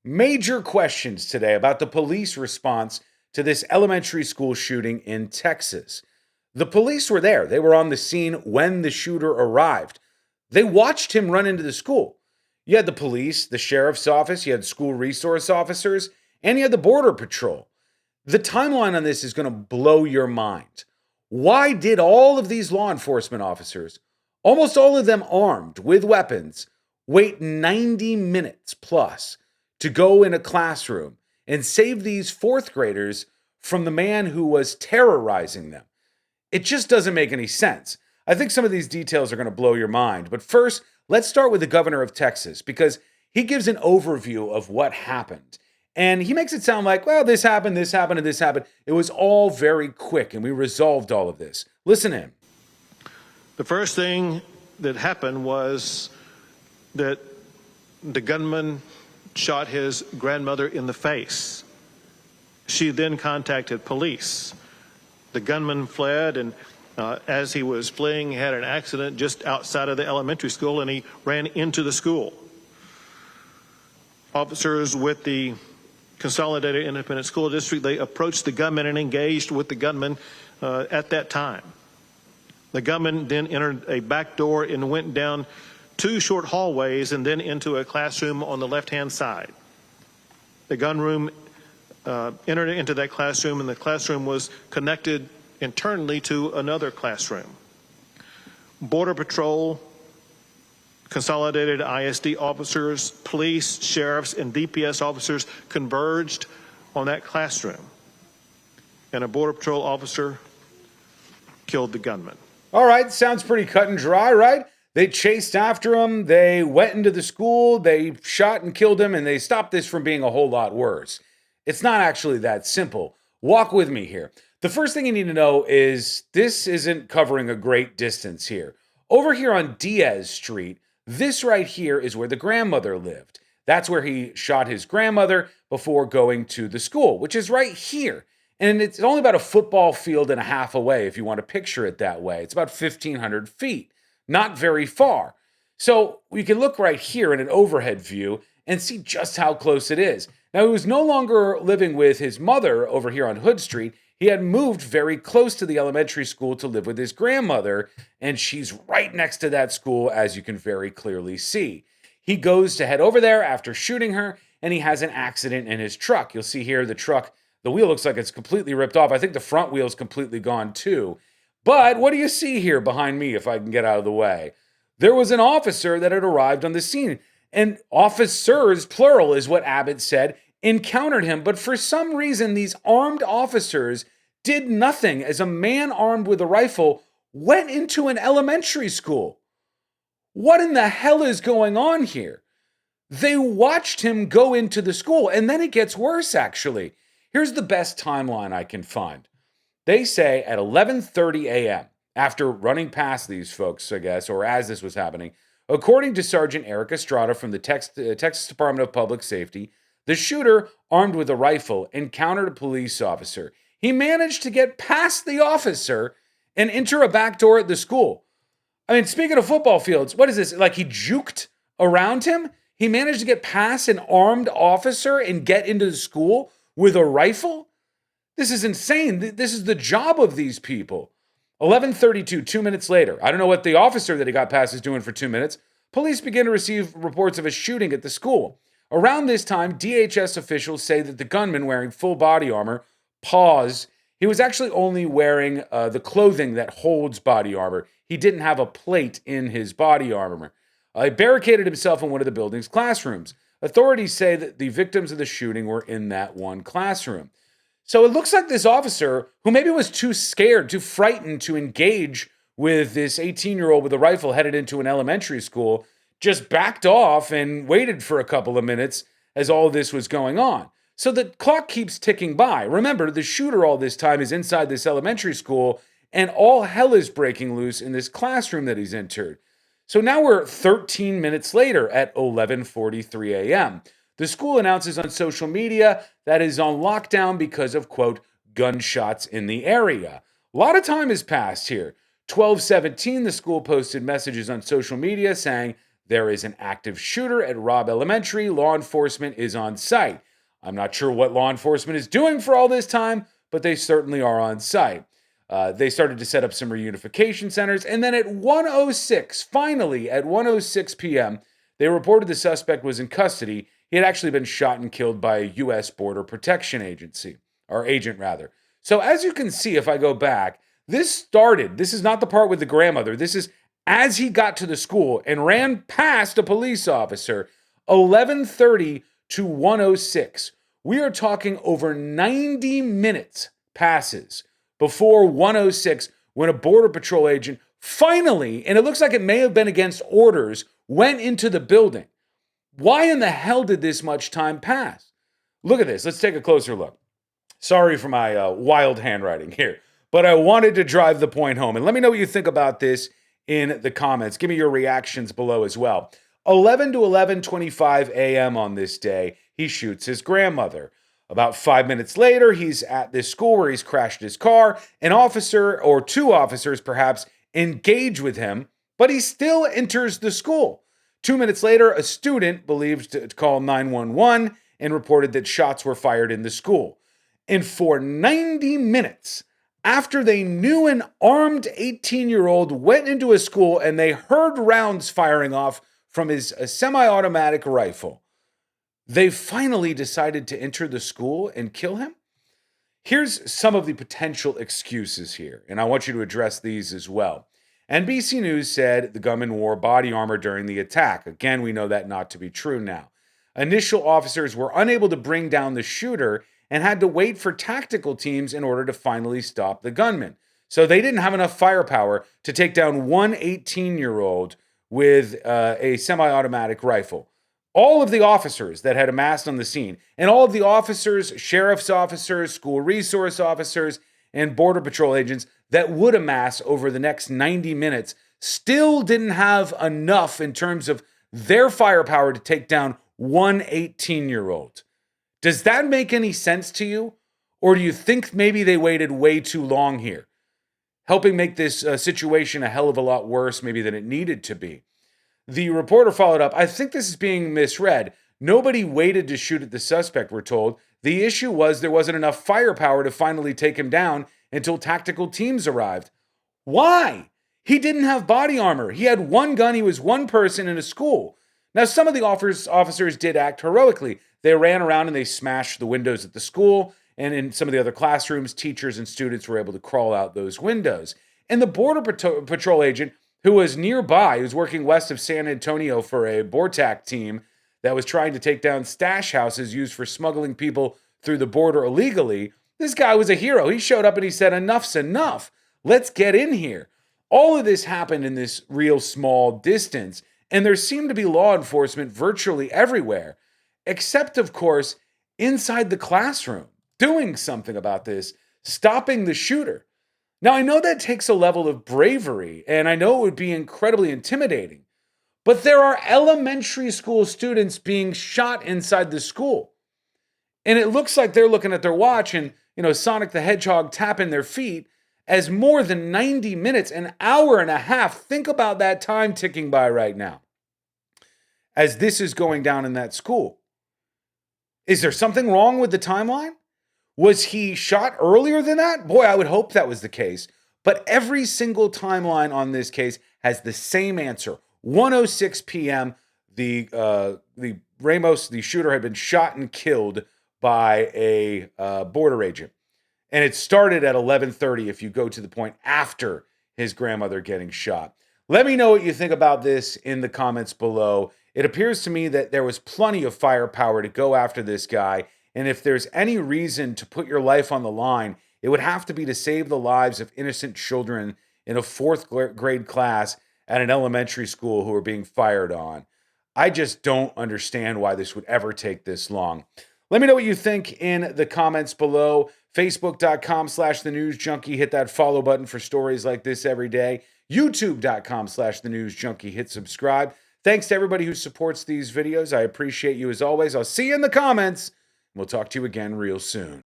Major questions today about the police response to this elementary school shooting in Texas. The police were there, they were on the scene when the shooter arrived. They watched him run into the school. You had the police, the sheriff's office, you had school resource officers, and you had the border patrol. The timeline on this is going to blow your mind. Why did all of these law enforcement officers, almost all of them armed with weapons, wait 90 minutes plus to go in a classroom and save these fourth graders from the man who was terrorizing them? It just doesn't make any sense. I think some of these details are going to blow your mind. But first, let's start with the governor of Texas because he gives an overview of what happened. And he makes it sound like, well, this happened, and this happened. It was all very quick, and we resolved all of this. Listen in. The first thing that happened was that the gunman shot his grandmother in the face. She then contacted police. The gunman fled, and as he was fleeing, he had an accident just outside of the elementary school, and he ran into the school. Officers with the Consolidated Independent School District, they approached the gunman and engaged with the gunman at that time. The gunman then entered a back door and went down two short hallways and then into a classroom on the left-hand side. The gunman entered into that classroom, and the classroom was connected internally to another classroom. Border Patrol, Consolidated ISD officers, police, sheriffs, and DPS officers converged on that classroom, and a Border Patrol officer killed the gunman. All right, sounds pretty cut and dry, right? They chased after him, they went into the school, they shot and killed him, and they stopped this from being a whole lot worse. It's not actually that simple. Walk with me here. The first thing you need to know is this isn't covering a great distance here. Over here on Diaz Street, this right here is where the grandmother lived. That's where he shot his grandmother before going to the school, which is right here. And it's only about a football field and a half away, if you want to picture it that way. It's about 1,500 feet, not very far. So we can look right here in an overhead view and see just how close it is. Now, he was no longer living with his mother over here on Hood Street. He had moved very close to the elementary school to live with his grandmother, and she's right next to that school, as you can very clearly see. He goes to head over there after shooting her, and he has an accident in his truck. You'll see here the truck, the wheel looks like it's completely ripped off. I think the front wheel's completely gone too. But what do you see here behind me, if I can get out of the way? There was an officer that had arrived on the scene, and officers, plural, is what Abbott said, encountered him. But for some reason, these armed officers did nothing as a man armed with a rifle went into an elementary school. What in the hell is going on here? They watched him go into the school, and then it gets worse, actually. Here's the best timeline I can find. They say at 11:30 a.m., after running past these folks, I guess, or as this was happening, according to Sergeant Eric Estrada from the Texas Department of Public Safety, the shooter, armed with a rifle, encountered a police officer. He managed to get past the officer and enter a back door at the school. I mean, speaking of football fields, what is this? Like he juked around him? He managed to get past an armed officer and get into the school with a rifle? This is insane. This is the job of these people. 11:32, 2 minutes later. I don't know what the officer that he got past is doing for 2 minutes. Police begin to receive reports of a shooting at the school. Around this time, DHS officials say that the gunman wearing full body armor, pause, he was actually only wearing the clothing that holds body armor. He didn't have a plate in his body armor. He barricaded himself in one of the building's classrooms. Authorities say that the victims of the shooting were in that one classroom. So it looks like this officer, who maybe was too scared, too frightened to engage with this 18-year-old with a rifle headed into an elementary school, just backed off and waited for a couple of minutes as all this was going on. So the clock keeps ticking by. Remember, the shooter all this time is inside this elementary school, and all hell is breaking loose in this classroom that he's entered. So now we're 13 minutes later at 11:43 a.m. The school announces on social media that it is on lockdown because of, quote, gunshots in the area. A lot of time has passed here. 12:17, the school posted messages on social media saying There is an active shooter at Robb Elementary. Law enforcement is on site. I'm not sure what law enforcement is doing for all this time, but they certainly are on site. They started to set up some reunification centers, and then at 1:06, finally at 1:06 p.m., they reported the suspect was in custody. He had actually been shot and killed by a U.S. Border Protection Agency, or agent rather. So as you can see, if I go back, this is not the part with the grandmother. This is as he got to the school and ran past a police officer, 11:30 to 1:06. We are talking over 90 minutes passes before 1:06 when a Border Patrol agent finally, and it looks like it may have been against orders, went into the building. Why in the hell did this much time pass? Look at this. Let's take a closer look. Sorry for my wild handwriting here, but I wanted to drive the point home. And let me know what you think about this in the comments. Give me your reactions below as well. 11 to 11:25 a.m. on this day, he shoots his grandmother. About 5 minutes later, he's at this school where he's crashed his car. An officer, or two officers perhaps, engage with him, but he still enters the school. 2 minutes later, a student believed to call 911 and reported that shots were fired in the school. And for 90 minutes, after they knew an armed 18-year-old went into a school and they heard rounds firing off from his semi-automatic rifle, they finally decided to enter the school and kill him? Here's some of the potential excuses here, and I want you to address these as well. NBC News said the gunman wore body armor during the attack. Again, we know that not to be true now. Initial officers were unable to bring down the shooter and had to wait for tactical teams in order to finally stop the gunman. So they didn't have enough firepower to take down one 18-year-old with a semi-automatic rifle. All of the officers that had amassed on the scene, and all of the officers, sheriff's officers, school resource officers, and Border Patrol agents that would amass over the next 90 minutes still didn't have enough in terms of their firepower to take down one 18-year-old. Does that make any sense to you? Or do you think maybe they waited way too long here, helping make this situation a hell of a lot worse maybe than it needed to be? The reporter followed up, I think this is being misread. Nobody waited to shoot at the suspect, we're told. The issue was there wasn't enough firepower to finally take him down until tactical teams arrived. Why? He didn't have body armor. He had one gun. He was one person in a school. Now, some of the officers did act heroically. They ran around and they smashed the windows at the school. And in some of the other classrooms, teachers and students were able to crawl out those windows. And the Border Patrol agent who was nearby, who was working west of San Antonio for a BORTAC team that was trying to take down stash houses used for smuggling people through the border illegally. This guy was a hero. He showed up and he said, enough's enough. Let's get in here. All of this happened in this real small distance, and there seemed to be law enforcement virtually everywhere, except, of course, inside the classroom, doing something about this, stopping the shooter. Now, I know that takes a level of bravery, and I know it would be incredibly intimidating, but there are elementary school students being shot inside the school. And it looks like they're looking at their watch and, Sonic the Hedgehog tapping their feet as more than 90 minutes, an hour and a half. Think about that time ticking by right now as this is going down in that school. Is there something wrong with the timeline? Was he shot earlier than that? Boy, I would hope that was the case. But every single timeline on this case has the same answer. 1:06 p.m., the Ramos, the shooter, had been shot and killed by a border agent. And it started at 11:30 if you go to the point after his grandmother getting shot. Let me know what you think about this in the comments below. It appears to me that there was plenty of firepower to go after this guy. And if there's any reason to put your life on the line, it would have to be to save the lives of innocent children in a fourth grade class at an elementary school who are being fired on. I just don't understand why this would ever take this long. Let me know what you think in the comments below. Facebook.com/The News Junkie. Hit that follow button for stories like this every day. YouTube.com/The News Junkie. Hit subscribe. Thanks to everybody who supports these videos. I appreciate you as always. I'll see you in the comments. We'll talk to you again real soon.